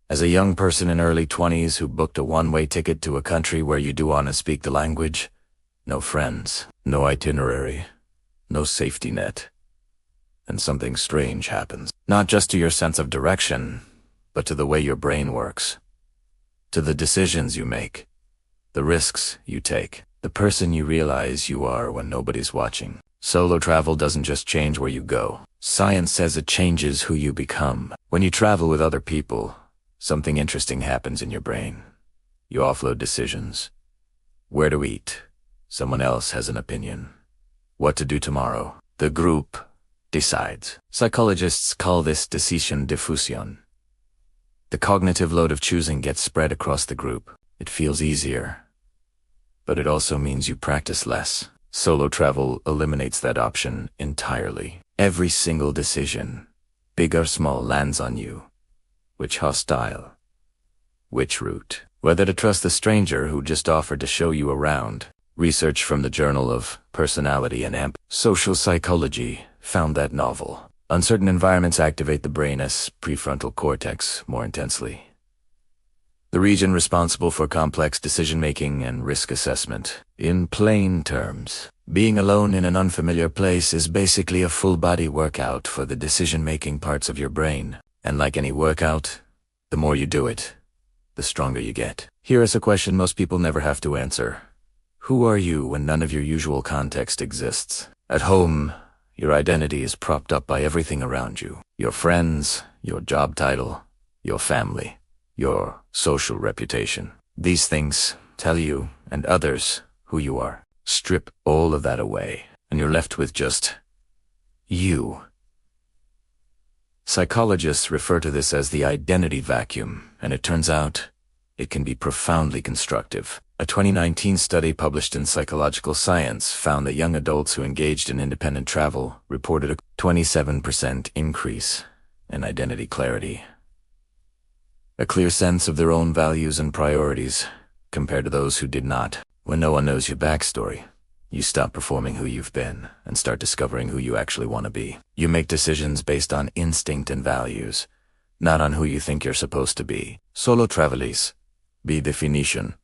As a young person in early 20s who booked a one-way ticket to a country where you do want to speak the language, no friends, no itinerary, no safety net, and something strange happens. Not just to your sense of direction, but to the way your brain works, to the decisions you make, the risks you take, the person you realize you are when nobody's watching. Solo travel doesn't just change where you go. Science says it changes who you become. When you travel with other people, something interesting happens in your brain. You offload decisions. Where to eat? Someone else has an opinion. What to do tomorrow? The group decides. Psychologists call this decision diffusion. The cognitive load of choosing gets spread across the group. It feels easier, but it also means you practice less. Solo travel eliminates that option entirely. Every single decision, big or small, lands on you. Which hostile? Which route? Whether to trust the stranger who just offered to show you around. Research from the Journal of Personality and Social Psychology found that novel. Uncertain environments activate the brain's prefrontal cortex more intensely. The region responsible for complex decision-making and risk assessment. In plain terms, being alone in an unfamiliar place is basically a full-body workout for the decision-making parts of your brain. And like any workout, the more you do it, the stronger you get. Here is a question most people never have to answer. Who are you when none of your usual context exists? At home, your identity is propped up by everything around you. Your friends, your job title, your family, your social reputation. These things tell you and others who you are. Strip all of that away, and you're left with just you. Psychologists refer to this as the identity vacuum, and it turns out it can be profoundly constructive. A 2019 study published in Psychological Science found that young adults who engaged in independent travel reported a 27% increase in identity clarity. A clear sense of their own values and priorities compared to those who did not. When no one knows your backstory, you stop performing who you've been and start discovering who you actually want to be. You make decisions based on instinct and values, not on who you think you're supposed to be. Solo travelis, by definition,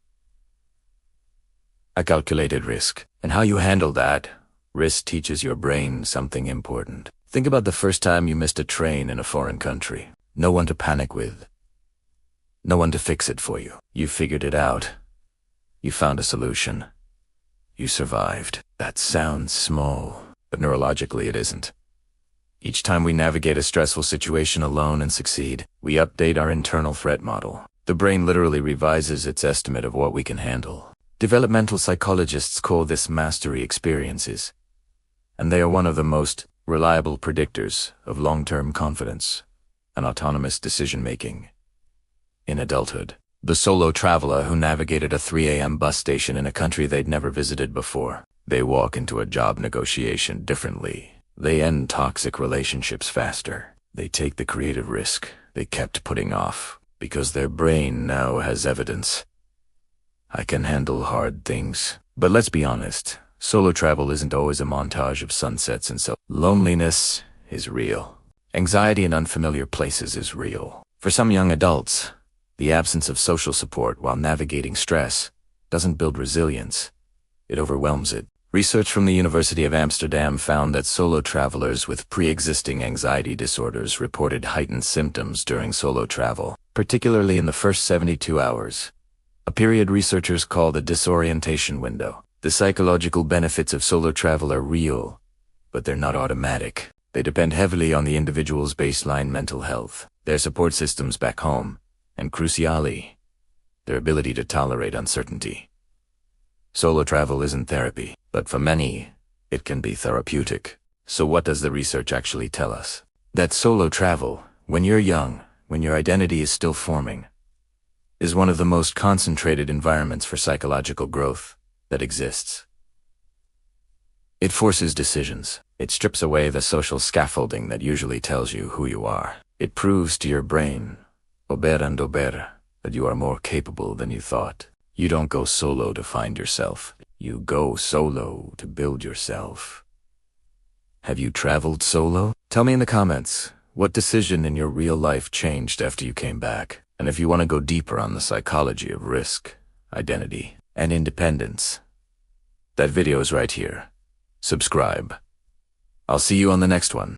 a calculated risk. And how you handle that risk teaches your brain something important. Think about the first time you missed a train in a foreign country. No one to panic with. No one to fix it for you. You figured it out. You found a solution. You survived. That sounds small, but neurologically it isn't. Each time we navigate a stressful situation alone and succeed, we update our internal threat model. The brain literally revises its estimate of what we can handle. Developmental psychologists call this mastery experiences, and they are one of the most reliable predictors of long-term confidence and autonomous decision-making. In adulthood, the solo traveler who navigated a 3 a.m. bus station in a country they'd never visited before, they walk into a job negotiation differently. They end toxic relationships faster. They take the creative risk they kept putting off because their brain now has evidence. I can handle hard things. But let's be honest, solo travel isn't always a montage of sunsets and so. Loneliness is real. Anxiety in unfamiliar places is real. For some young adults, the absence of social support while navigating stress doesn't build resilience. It overwhelms it. Research from the University of Amsterdam found that solo travelers with pre-existing anxiety disorders reported heightened symptoms during solo travel, particularly in the first 72 hours, a period researchers call the disorientation window. The psychological benefits of solo travel are real, but they're not automatic. They depend heavily on the individual's baseline mental health, their support systems back home, and crucially, their ability to tolerate uncertainty. Solo travel isn't therapy, but for many, it can be therapeutic. So what does the research actually tell us? That solo travel, when you're young, when your identity is still forming, is one of the most concentrated environments for psychological growth that exists. It forces decisions. It strips away the social scaffolding that usually tells you who you are. It proves to your brain, over and over, that you are more capable than you thought. You don't go solo to find yourself. You go solo to build yourself. Have you traveled solo? Tell me in the comments, what decision in your real life changed after you came back? And if you want to go deeper on the psychology of risk, identity, and independence, that video is right here. Subscribe. I'll see you on the next one.